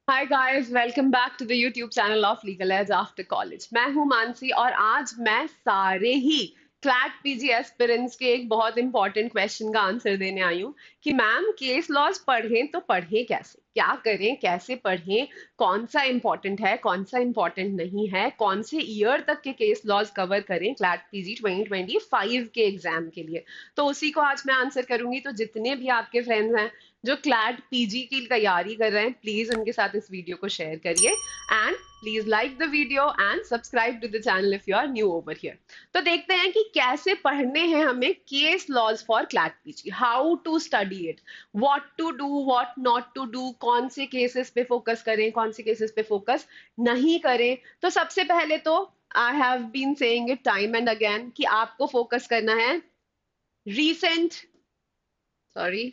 Hi guys, welcome back to the YouTube channel of Legal Edge after college. मैं हूं मानसी और आज मैं सारे ही क्लैट पीजी एस्पिरेंट्स के एक बहुत इंपॉर्टेंट क्वेश्चन का आंसर देने आई हूं कि मैम केस लॉज पढ़ें तो पढ़ें कैसे, क्या करें, कैसे पढ़ें, कौन सा इंपॉर्टेंट है, कौन सा इंपॉर्टेंट नहीं है, कौन से ईयर तक के केस लॉज कवर करें क्लैट पीजी 2025 के एग्जाम के लिए। तो उसी को आज मैं आंसर करूंगी। तो जितने भी आपके फ्रेंड्स हैं जो क्लैट पीजी की तैयारी कर रहे हैं, प्लीज उनके साथ इस वीडियो को शेयर करिए and please like the video and subscribe to the channel if you are new over here. तो देखते हैं कि कैसे पढ़ने हैं हमें case laws for CLAT PG, how to study it, what to do, what not to do, कौन से केसेस पे फोकस करें, कौन से केसेस पे फोकस नहीं करें। तो सबसे पहले तो I have been saying it time and again कि आपको फोकस करना है recent sorry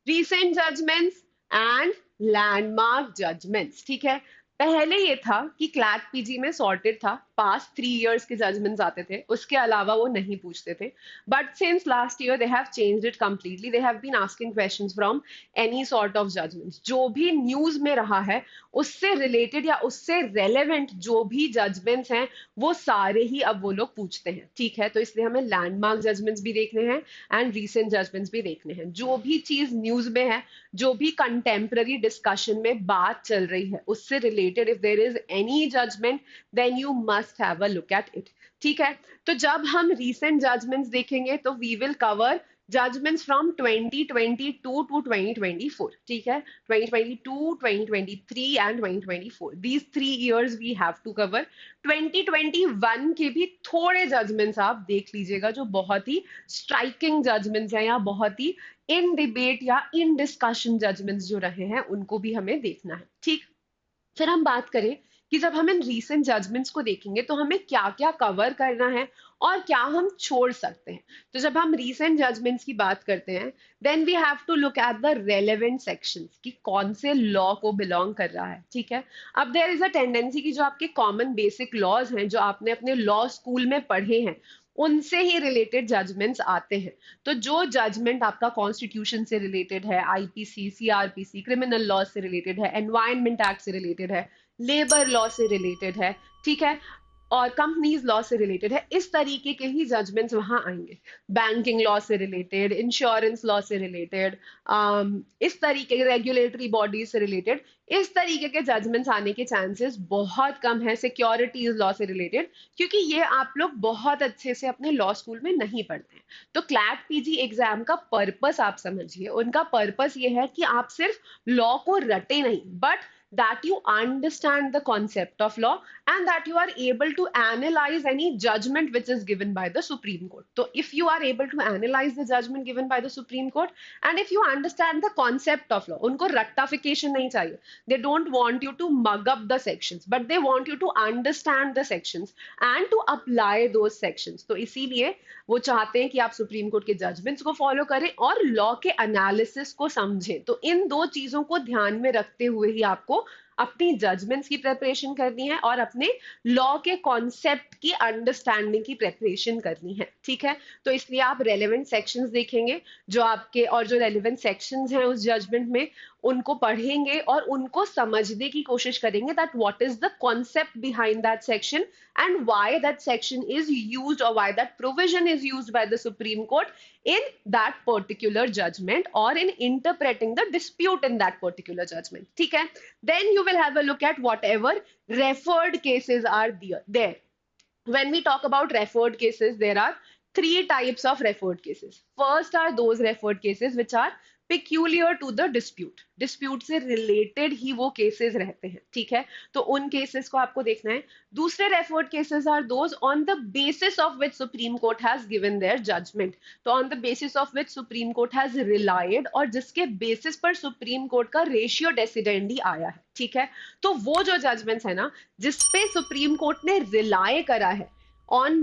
recent judgments and landmark judgments। ठीक है, पहले ये था कि क्लैट पीजी में सॉर्टेड था, पास्ट 3 इयर्स के जजमेंट्स आते थे, उसके अलावा वो नहीं पूछते थे। But since last year they have changed it completely. They have been asking questions from any sort of judgments, जो भी न्यूज में रहा है उससे रिलेटेड या उससे रेलेवेंट जो भी जजमेंट्स हैं वो सारे ही अब वो लोग पूछते हैं। ठीक है, तो इसलिए हमें लैंडमार्क जजमेंट्स भी देखने हैं एंड रीसेंट जजमेंट्स भी देखने हैं। जो भी चीज न्यूज में है, जो भी कंटेम्प्ररी डिस्कशन में बात चल रही है, उससे related if there is any judgment then you must have a look at it. ठीक है, तो जब हम रीसेंट जजमेंट्स देखेंगे तो we will cover judgments from 2022 to 2024। ठीक है, 2022, 2023 and 2024, these 3 years we have to cover. 2021 के भी थोड़े जजमेंट्स आप देख लीजिएगा जो बहुत ही स्ट्राइकिंग जजमेंट्स हैं या बहुत ही इन डिबेट या इन डिस्कशन जजमेंट्स जो रहे हैं उनको भी हमें देखना है। ठीक, फिर हम बात करें कि जब हम इन रीसेंट जजमेंट्स को देखेंगे तो हमें क्या क्या कवर करना है और क्या हम छोड़ सकते हैं। तो जब हम रीसेंट जजमेंट्स की बात करते हैं then we have to look at the relevant sections कि कौन से लॉ को बिलोंग कर रहा है। ठीक है, अब देयर इज अ टेंडेंसी कि जो आपके कॉमन बेसिक लॉज हैं जो आपने अपने लॉ स्कूल में पढ़े हैं उनसे ही रिलेटेड जजमेंट्स आते हैं। तो जो जजमेंट आपका कॉन्स्टिट्यूशन से रिलेटेड है, आईपीसी, सीआरपीसी, क्रिमिनल लॉ से रिलेटेड है, एनवायरनमेंट एक्ट से रिलेटेड है, लेबर लॉ से रिलेटेड है, ठीक है, और कंपनीज लॉ से रिलेटेड है, इस तरीके के ही जजमेंट्स वहां आएंगे। बैंकिंग लॉ से रिलेटेड, इंश्योरेंस लॉ से रिलेटेड, इस तरीके के रेगुलेटरी बॉडीज से रिलेटेड, इस तरीके के जजमेंट्स आने के चांसेस बहुत कम है सिक्योरिटीज लॉ से रिलेटेड, क्योंकि ये आप लोग बहुत अच्छे से अपने लॉ स्कूल में नहीं पढ़ते हैं। तो क्लैट पीजी एग्जाम का पर्पस आप समझिए, उनका पर्पस ये है कि आप सिर्फ लॉ को रटे नहीं, but that you understand the concept of law and that you are able to analyze any judgment which is given by the Supreme Court. So if you are able to analyze the judgment given by the Supreme Court and if you understand the concept of law, उनको rectification नहीं चाहिए, they don't want you to mug up the sections but they want you to understand the sections and to apply those sections. तो इसीलिए वो चाहते हैं कि आप सुप्रीम कोर्ट के जजमेंट्स को फॉलो करें और लॉ के एनालिसिस को समझें। तो इन दो चीजों को ध्यान में रखते हुए ही आपको अपनी जजमेंट्स की प्रिपरेशन करनी है और अपने लॉ के कॉन्सेप्ट की अंडरस्टैंडिंग की प्रिपरेशन करनी है। ठीक है, तो इसलिए आप रेलेवेंट सेक्शंस देखेंगे जो आपके, और जो रेलेवेंट सेक्शंस हैं उस जजमेंट में उनको पढ़ेंगे और उनको समझने की कोशिश करेंगे that what is the concept behind that section and why that section is used or why that provision is used by the Supreme Court in that particular judgment or in interpreting the dispute in that particular judgment. ठीक है, then you will have a look at whatever referred cases are there. When we talk about referred cases, there are three types of referred cases. First are those referred cases which are peculiar to the dispute. Dispute से related ही वो cases रहते हैं। ठीक है, तो उन cases को आपको देखना है। दूसरे referred cases are those on the basis of which supreme court has given their judgment. तो on the basis of which supreme court has relied, और जिसके बेसिस पर सुप्रीम कोर्ट का रेशियो डेसिडेंडी आया है। ठीक है, तो वो जो जजमेंट्स है ना जिसपे सुप्रीम कोर्ट ने रिलाय करा है, on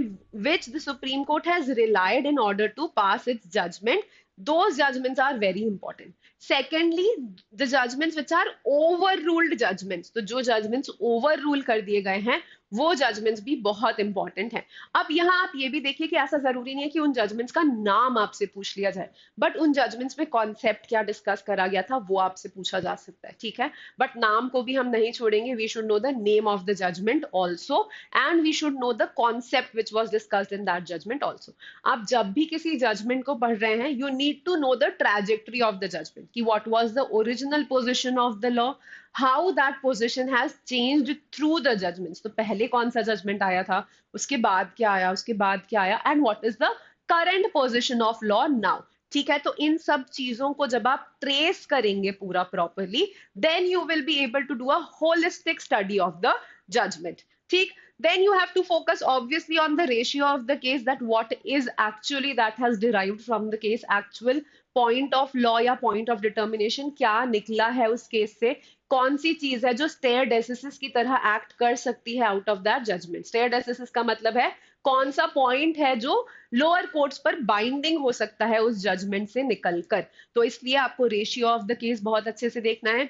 which the Supreme Court has relied in order to pass its judgment, those judgments are very important. Secondly, the judgments which are overruled judgments, तो जो judgments overrule कर दिए गए हैं वो जजमेंट्स भी बहुत इंपॉर्टेंट है। अब यहाँ आप ये भी देखिए कि ऐसा जरूरी नहीं है कि उन जजमेंट्स का नाम आपसे पूछ लिया जाए, बट उन जजमेंट्स में कॉन्सेप्ट क्या डिस्कस करा गया था वो आपसे पूछा जा सकता है, ठीक है। बट नाम को भी हम नहीं छोड़ेंगे, we should know the name of the judgment also, and we should know the concept which was discussed in that judgment also. आप जब भी किसी जजमेंट को पढ़ रहे हैं, you need to know the trajectory of the judgment, कि what was the original position of the law, how that position has changed through the judgments. तो पहले कौन सा जजमेंट आया था, उसके बाद क्या आया, उसके बाद क्या आया, and what is the current position of law now. ठीक है, तो इन सब चीजों को जब आप ट्रेस करेंगे पूरा properly, then you will be able to do a holistic study of the judgment. ठीक, then you have to focus obviously on the ratio of the case, that what is actually that has derived from the case, actual point of law या point of determination क्या निकला है उस case से, कौन सी चीज है जो स्टेयर डेसिसिस की तरह एक्ट कर सकती है out of that judgment. Stare decisis का मतलब है कौन सा पॉइंट है जो लोअर कोर्ट्स पर बाइंडिंग हो सकता है उस जजमेंट से निकलकर। तो इसलिए आपको रेशियो ऑफ द केस बहुत अच्छे से देखना है।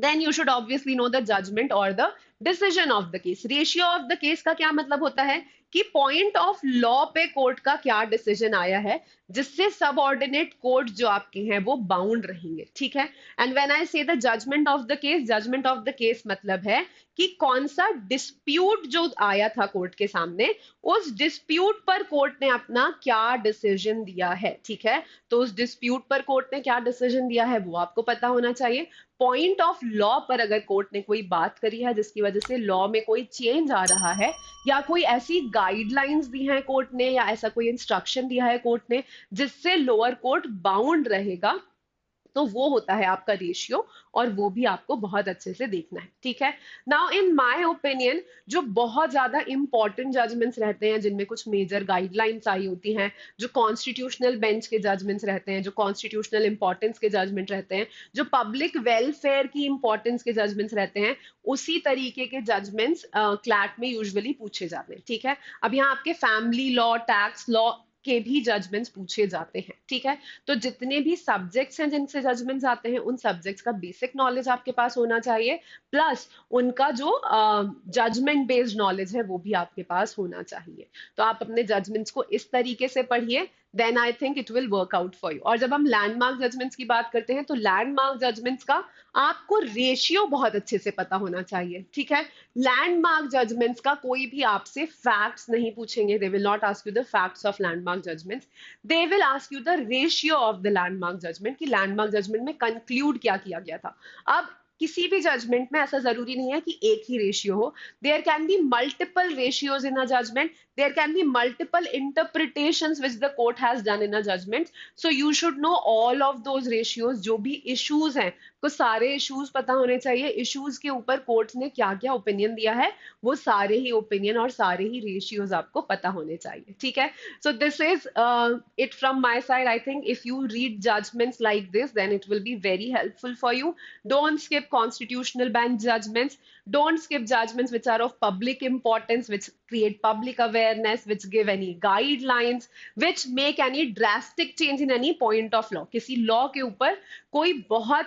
then you should obviously know the judgment or the decision of the case। Ratio of the case का क्या मतलब होता है कि पॉइंट ऑफ लॉ पे कोर्ट का क्या डिसीजन आया है, जिससे सबऑर्डिनेट कोर्ट जो आपके हैं वो बाउंड रहेंगे, ठीक है। And when I say the judgment of the case, judgment of the case मतलब है कि कौन सा डिस्प्यूट जो आया था कोर्ट के सामने, उस डिस्प्यूट पर कोर्ट ने अपना क्या डिसीजन दिया है, ठीक है। तो उस डिस्प्यूट पर कोर्ट ने क्या डिसीजन दिया है वो आपको पता होना चाहिए। पॉइंट ऑफ लॉ पर अगर कोर्ट ने कोई बात करी है जिसकी वजह से लॉ में कोई चेंज आ रहा है, या कोई ऐसी गाइडलाइंस दी हैं कोर्ट ने, या ऐसा कोई इंस्ट्रक्शन दिया है कोर्ट ने जिससे लोअर कोर्ट बाउंड रहेगा, तो वो होता है आपका रेशियो, और वो भी आपको बहुत अच्छे से देखना है, ठीक है। नाउ इन माय ओपिनियन, जो बहुत ज्यादा इंपॉर्टेंट जजमेंट्स रहते हैं जिनमें कुछ मेजर गाइडलाइंस आई होती हैं, जो कॉन्स्टिट्यूशनल बेंच के जजमेंट्स रहते हैं, जो कॉन्स्टिट्यूशनल इंपॉर्टेंस के जजमेंट रहते हैं, जो पब्लिक वेलफेयर की इंपॉर्टेंस के जजमेंट्स रहते हैं, उसी तरीके के जजमेंट्स क्लैट में यूजुअली पूछे जाते हैं, ठीक है। अब यहाँ आपके फैमिली लॉ, टैक्स लॉ के भी जजमेंट्स पूछे जाते हैं, ठीक है। तो जितने भी सब्जेक्ट्स हैं जिनसे जजमेंट्स आते हैं, उन सब्जेक्ट्स का बेसिक नॉलेज आपके पास होना चाहिए, प्लस उनका जो जजमेंट बेस्ड नॉलेज है वो भी आपके पास होना चाहिए। तो आप अपने जजमेंट्स को इस तरीके से पढ़िए, then I think it will work out for you. और जब हम लैंडमार्क जजमेंट्स की बात करते हैं, तो लैंडमार्क जजमेंट्स का आपको रेशियो बहुत अच्छे से पता होना चाहिए, ठीक है। लैंडमार्क जजमेंट्स का कोई भी आपसे फैक्ट्स नहीं पूछेंगे, they will not ask you the facts of landmark judgments, they will ask you the ratio of the landmark judgment, कि लैंडमार्क जजमेंट में कंक्लूड क्या किया गया था। अब किसी भी जजमेंट में ऐसा जरूरी नहीं है कि एक ही रेशियो हो, there can be multiple ratios in a judgment, there can be multiple interpretations which the court has done in a judgment, so you should know all of those ratios। जो भी issues हैं, को सारे issues पता होने चाहिए, issues के ऊपर court ने क्या क्या opinion दिया है, वो सारे ही opinion और सारे ही ratios आपको पता होने चाहिए, ठीक है। so this is it from my side। I think if you read judgments like this, then it will be very helpful for you। don't skip constitutional bench judgments, don't skip judgments which are of public importance, which create public awareness, which give any guidelines, which make any drastic change in any point of law। किसी law के ऊपर कोई बहुत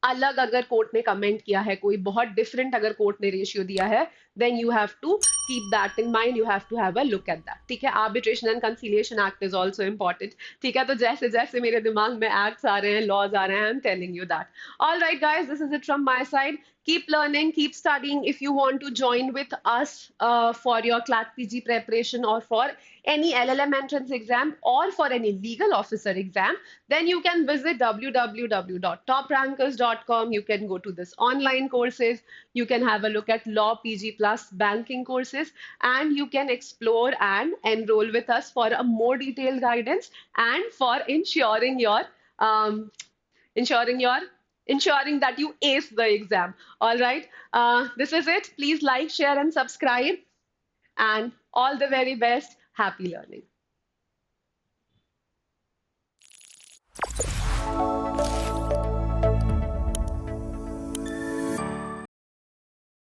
अलग अगर court ने comment किया है, कोई बहुत डिफरेंट अगर कोर्ट ने रेशियो दिया है, then you have to keep that in mind, you have to have a look at that, ठीक है। Arbitration and conciliation act is also important, ठीक है। तो जैसे जैसे मेरे दिमाग में एक्ट्स आ रहे हैं, लॉज आ रहे हैं, I am telling you that. All right guys, this is it from my side. Keep learning, keep studying। If you want to join with us for your CLAT PG preparation, or for any LLM entrance exam, or for any legal officer exam, then you can visit www.toprankers.com। You can go to this online courses, you can have a look at Law PG plus banking courses, and you can explore and enroll with us for a more detailed guidance, and for um, ensuring your ensuring that you ace the exam. All right. This is it. Please like, share, and subscribe. And all the very best. Happy learning.